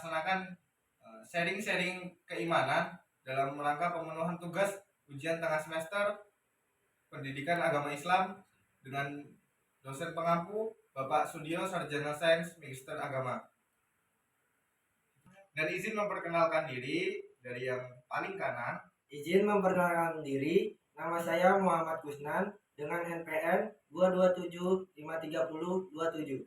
melaksanakan sharing-sharing keimanan dalam rangka pemenuhan tugas ujian tengah semester Pendidikan Agama Islam dengan dosen pengampu Bapak Sudio Sarjana Sains Magister Agama. Dan izin memperkenalkan diri dari yang paling kanan. Izin memperkenalkan diri, nama saya Muhammad Kusnan dengan NPM 227530027.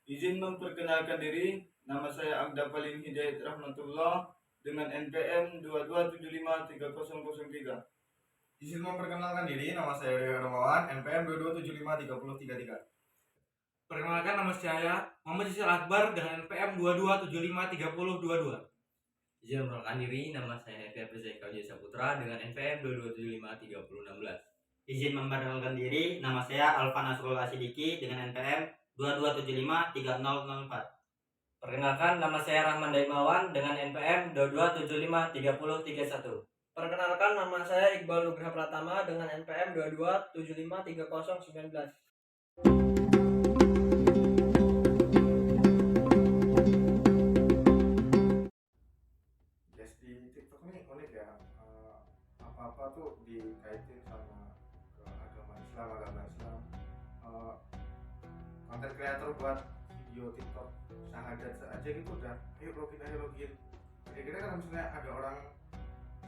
Izin memperkenalkan diri, nama saya Agda Paling Hidayat Rahmatullah dengan NPM 22753003. Izin memperkenalkan diri, nama saya Rio Romawan, NPM 22753033. Perkenalkan, nama saya Muhammad Sisil Akbar dengan NPM 22753022. Izin memperkenalkan diri, nama saya Febri Zaika Ujaya Saputra dengan NPM 22753016. Izin memperkenalkan diri, nama saya Alfa Nasrul Asidiki dengan NPM 22753004. Perkenalkan, nama saya Rahman Daimawan dengan NPM 22753031. Perkenalkan, nama saya Iqbal Nugraha Pratama dengan NPM 22753019. Guys, di TikTok ini unik ya, apa-apa tuh dikaitin sama ke agama Islam. Konten kreator buat video TikTok syahadat aja gitu udah, ayo login. Kira-kira kalau misalnya ada orang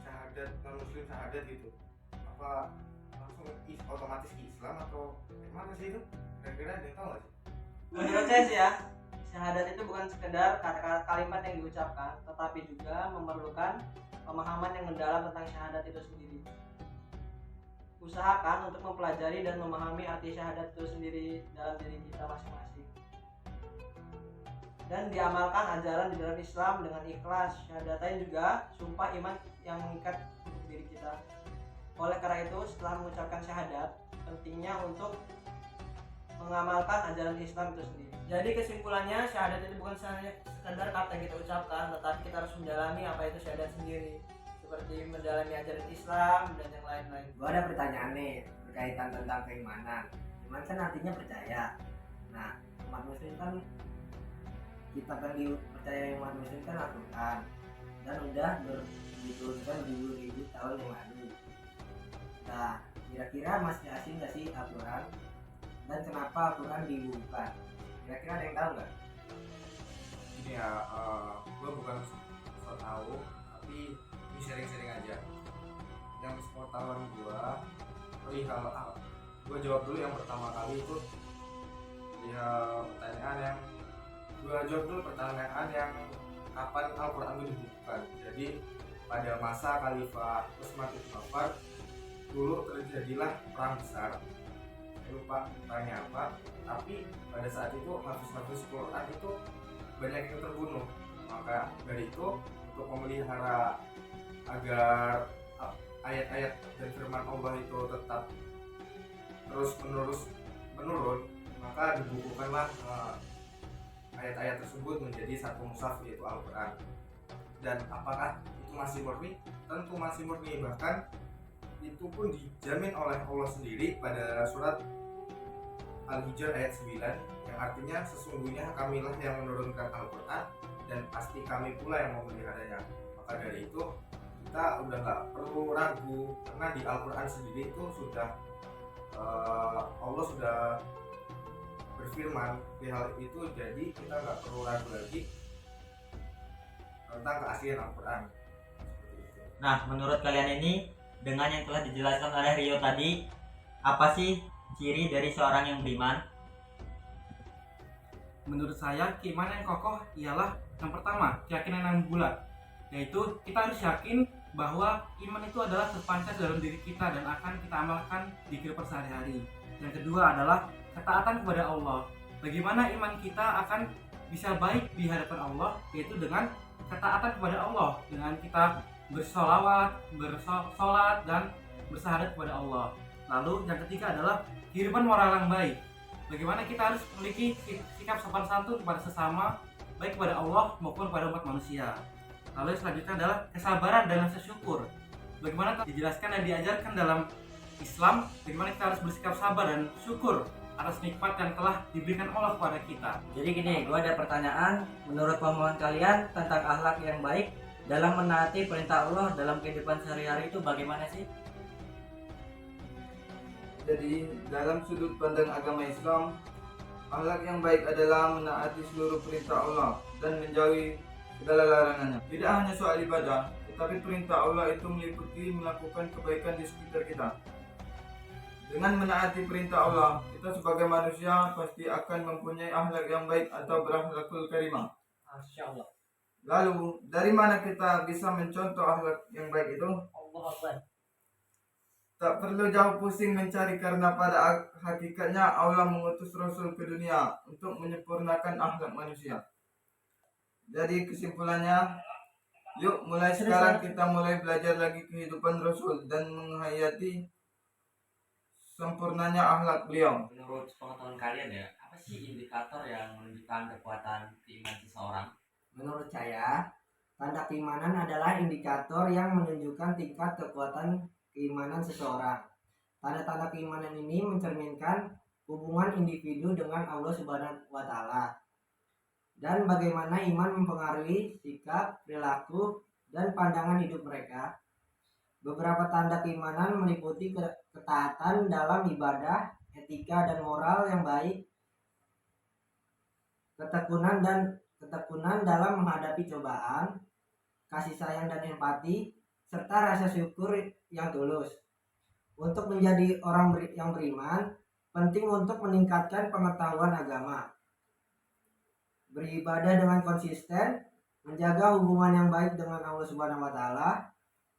syahadat non muslim syahadat gitu, apa langsung otomatis Islam atau gimana sih itu? Kira-kira ada yang tahu nggak sih? Menurut saya sih ya, syahadat itu bukan sekedar kata-kata kalimat yang diucapkan, tetapi juga memerlukan pemahaman yang mendalam tentang syahadat itu sendiri. Usahakan untuk mempelajari dan memahami arti syahadat itu sendiri dalam diri kita masing-masing. Dan diamalkan ajaran di dalam Islam dengan ikhlas. Syahadatain juga sumpah iman yang mengikat untuk diri kita. Oleh karena itu, setelah mengucapkan syahadat, pentingnya untuk mengamalkan ajaran Islam itu sendiri. Jadi kesimpulannya, syahadat itu bukan sekedar kata yang kita ucapkan, tetapi kita harus mendalami apa itu syahadat sendiri, seperti mendalami ajaran Islam dan yang lain-lain. Gue ada pertanyaan nih berkaitan tentang keimanan. Iman kan artinya percaya. Nah, umat muslim kan kita kan dipercaya umat muslim kan Al-Quran dan udah diturunkan ribu tahun yang lalu. Nah, kira-kira masih asing nggak sih Al-Quran dan kenapa Al-Quran dibubuhkan? Kira-kira ada yang tahu nggak? Ini ya, gue bukan so tahu, tapi ini sharing-sharing aja. Yang sepengetahuan gue jawab dulu yang pertama kali itu pertanyaan yang kapan Al-Quran itu dibukukan. Jadi pada masa Khalifah Utsman bin Affan dulu terjadilah perang besar. Saya lupa perangnya apa, tapi pada saat itu hafiz-hafiz Quran itu banyak yang terbunuh. Maka dari itu untuk memelihara agar ayat-ayat dan firman Allah itu tetap terus menurun, maka dibukukanlah ayat-ayat tersebut menjadi satu mushaf, yaitu Al-Quran. Dan apakah itu masih murni? Tentu masih murni, bahkan itu pun dijamin oleh Allah sendiri pada surat Al-Hijr ayat 9 yang artinya sesungguhnya kamilah yang menurunkan Al-Quran dan pasti kami pula yang memeliharanya. Maka dari itu kita udah gak perlu ragu, karena di Al-Quran sendiri itu sudah Allah sudah berfirman di hal itu, jadi kita nggak perlu ragu lagi tentang keaslian Al-Quran. Nah, menurut kalian ini dengan yang telah dijelaskan oleh Rio tadi, apa sih ciri dari seorang yang beriman? Menurut saya, keimanan yang kokoh ialah yang pertama, keyakinan yang bulat, yaitu kita harus yakin bahwa iman itu adalah terpancar dalam diri kita dan akan kita amalkan di kehidupan sehari-hari. Yang kedua adalah ketaatan kepada Allah. Bagaimana iman kita akan bisa baik di hadapan Allah, yaitu dengan ketaatan kepada Allah, dengan kita bersolawat, bersolat dan bersyahadat kepada Allah. Lalu yang ketiga adalah kehidupan moral yang baik. Bagaimana kita harus memiliki sikap sopan santun kepada sesama, baik kepada Allah maupun kepada umat manusia. Lalu yang selanjutnya adalah kesabaran dan rasa syukur. Bagaimana dijelaskan dan diajarkan dalam Islam, bagaimana kita harus bersikap sabar dan syukur atas nikmat yang telah diberikan Allah kepada kita. Jadi gini, gue ada pertanyaan. Menurut pemahaman kalian tentang akhlak yang baik dalam menaati perintah Allah dalam kehidupan sehari-hari itu bagaimana sih? Jadi dalam sudut pandang agama Islam, akhlak yang baik adalah menaati seluruh perintah Allah dan menjauhi segala larangannya. Tidak hanya soal ibadah, tetapi perintah Allah itu meliputi melakukan kebaikan di sekitar kita. Dengan menaati perintah Allah, kita sebagai manusia pasti akan mempunyai akhlak yang baik atau berakhlakul karimah. Masya Allah. Lalu, dari mana kita bisa mencontoh akhlak yang baik itu? Allah Akbar. Tak perlu jauh pusing mencari karena pada hakikatnya Allah mengutus Rasul ke dunia untuk menyempurnakan akhlak manusia. Jadi kesimpulannya, yuk mulai sekarang kita mulai belajar lagi kehidupan Rasul dan menghayati sempurnanya akhlak beliau. Menurut pengetahuan kalian ya, apa sih indikator yang menunjukkan kekuatan keimanan seseorang? Menurut saya, tanda keimanan adalah indikator yang menunjukkan tingkat kekuatan keimanan seseorang. Tanda-tanda keimanan ini mencerminkan hubungan individu dengan Allah Subhanahu wa Ta'ala dan bagaimana iman mempengaruhi sikap, perilaku, dan pandangan hidup mereka. Beberapa tanda keimanan meliputi ketaatan dalam ibadah, etika dan moral yang baik, ketekunan dalam menghadapi cobaan, kasih sayang dan empati, serta rasa syukur yang tulus. Untuk menjadi orang yang beriman, penting untuk meningkatkan pengetahuan agama, beribadah dengan konsisten, menjaga hubungan yang baik dengan Allah Subhanahu wa Ta'ala,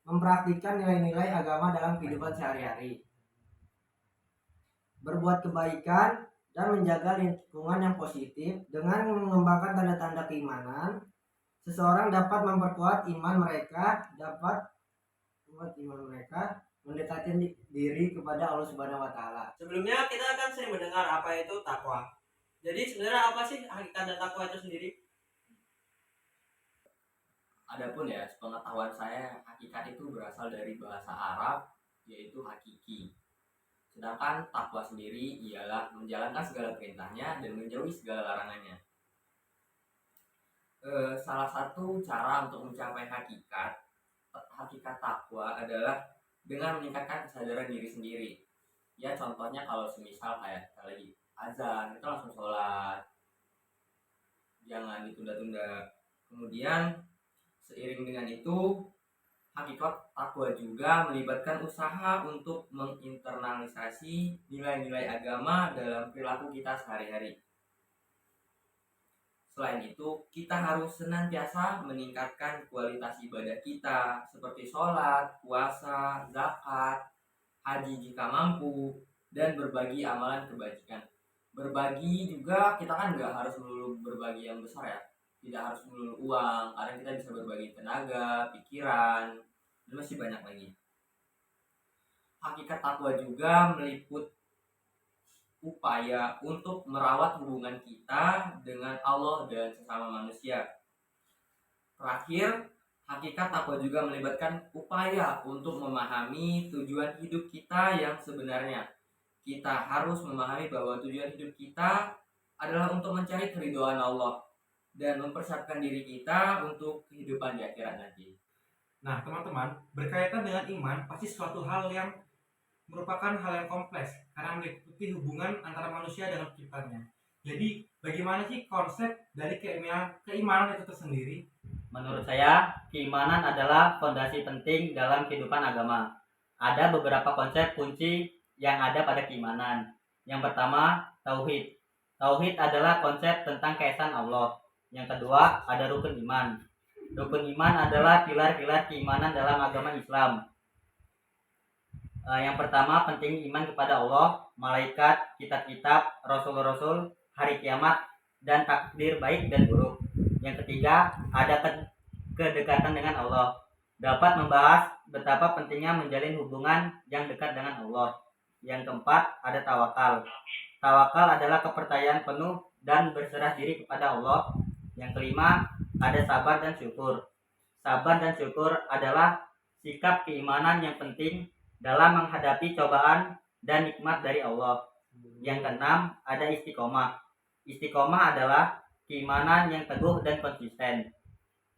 mempraktikkan nilai-nilai agama dalam kehidupan sehari-hari, berbuat kebaikan, dan menjaga lingkungan yang positif. Dengan mengembangkan tanda-tanda keimanan, seseorang dapat memperkuat iman mereka, mendekati diri kepada Allah Subhanahu wa Ta'ala. Sebelumnya kita kan sering mendengar apa itu takwa. Jadi sebenarnya apa sih hakikat dan takwa itu sendiri? Adapun ya, sepengetahuan saya, hakikat itu berasal dari bahasa Arab, yaitu hakiki. Sedangkan takwa sendiri ialah menjalankan segala perintahnya dan menjauhi segala larangannya. Salah satu cara untuk mencapai hakikat takwa adalah dengan meningkatkan kesadaran diri sendiri. Ya contohnya kalau semisal kayak kita lagi azan, kita langsung sholat, jangan ditunda-tunda. Kemudian seiring dengan itu, hakikat takwa juga melibatkan usaha untuk menginternalisasi nilai-nilai agama dalam perilaku kita sehari-hari. Selain itu, kita harus senantiasa meningkatkan kualitas ibadah kita seperti sholat, puasa, zakat, haji jika mampu, dan berbagi amalan kebajikan. Berbagi juga kita kan nggak harus melulu berbagi yang besar ya. Tidak harus melulu uang, karena kita bisa berbagi tenaga, pikiran, dan masih banyak lagi. Hakikat takwa juga meliput upaya untuk merawat hubungan kita dengan Allah dan sesama manusia. Terakhir, hakikat takwa juga melibatkan upaya untuk memahami tujuan hidup kita yang sebenarnya. Kita harus memahami bahwa tujuan hidup kita adalah untuk mencari keridhaan Allah dan mempersiapkan diri kita untuk kehidupan di akhirat nanti. Nah, teman-teman, berkaitan dengan iman pasti suatu hal yang merupakan hal yang kompleks karena meliputi hubungan antara manusia dengan penciptanya. Jadi, bagaimana sih konsep dari keimanan itu tersendiri? Menurut saya, keimanan adalah fondasi penting dalam kehidupan agama. Ada beberapa konsep kunci yang ada pada keimanan. Yang pertama, tauhid. Tauhid adalah konsep tentang keesaan Allah. Yang kedua, ada rukun iman. Rukun iman adalah pilar-pilar keimanan dalam agama Islam. Yang pertama, penting iman kepada Allah, malaikat, kitab-kitab, rasul-rasul, hari kiamat, dan takdir baik dan buruk. Yang ketiga, ada kedekatan dengan Allah. Dapat membahas betapa pentingnya menjalin hubungan yang dekat dengan Allah. Yang keempat, ada tawakal. Tawakal adalah kepercayaan penuh dan berserah diri kepada Allah. Yang kelima, ada sabar dan syukur. Sabar dan syukur adalah sikap keimanan yang penting dalam menghadapi cobaan dan nikmat dari Allah. Yang keenam ada istiqomah. Istiqomah adalah keimanan yang teguh dan konsisten.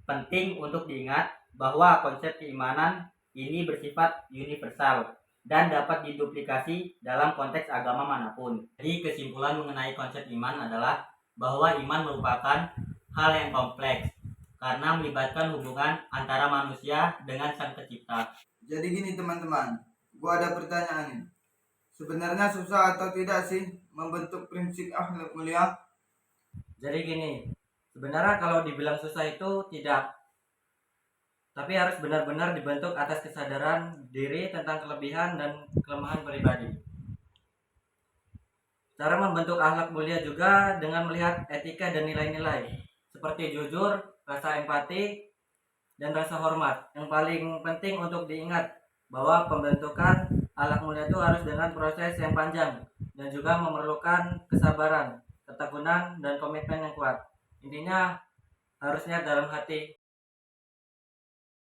Penting untuk diingat bahwa konsep keimanan ini bersifat universal dan dapat diduplikasi dalam konteks agama manapun. Jadi kesimpulan mengenai konsep iman adalah bahwa iman merupakan hal yang kompleks karena melibatkan hubungan antara manusia dengan sang pencipta. Jadi gini teman-teman, gua ada pertanyaan nih. Sebenarnya susah atau tidak sih membentuk prinsip akhlak mulia? Jadi gini, sebenarnya kalau dibilang susah itu tidak, tapi harus benar-benar dibentuk atas kesadaran diri tentang kelebihan dan kelemahan pribadi. Cara membentuk akhlak mulia juga dengan melihat etika dan nilai-nilai seperti jujur, rasa empati, dan rasa hormat. Yang paling penting untuk diingat bahwa pembentukan akhlak mulia itu harus dengan proses yang panjang dan juga memerlukan kesabaran, ketekunan, dan komitmen yang kuat. Intinya harusnya dalam hati.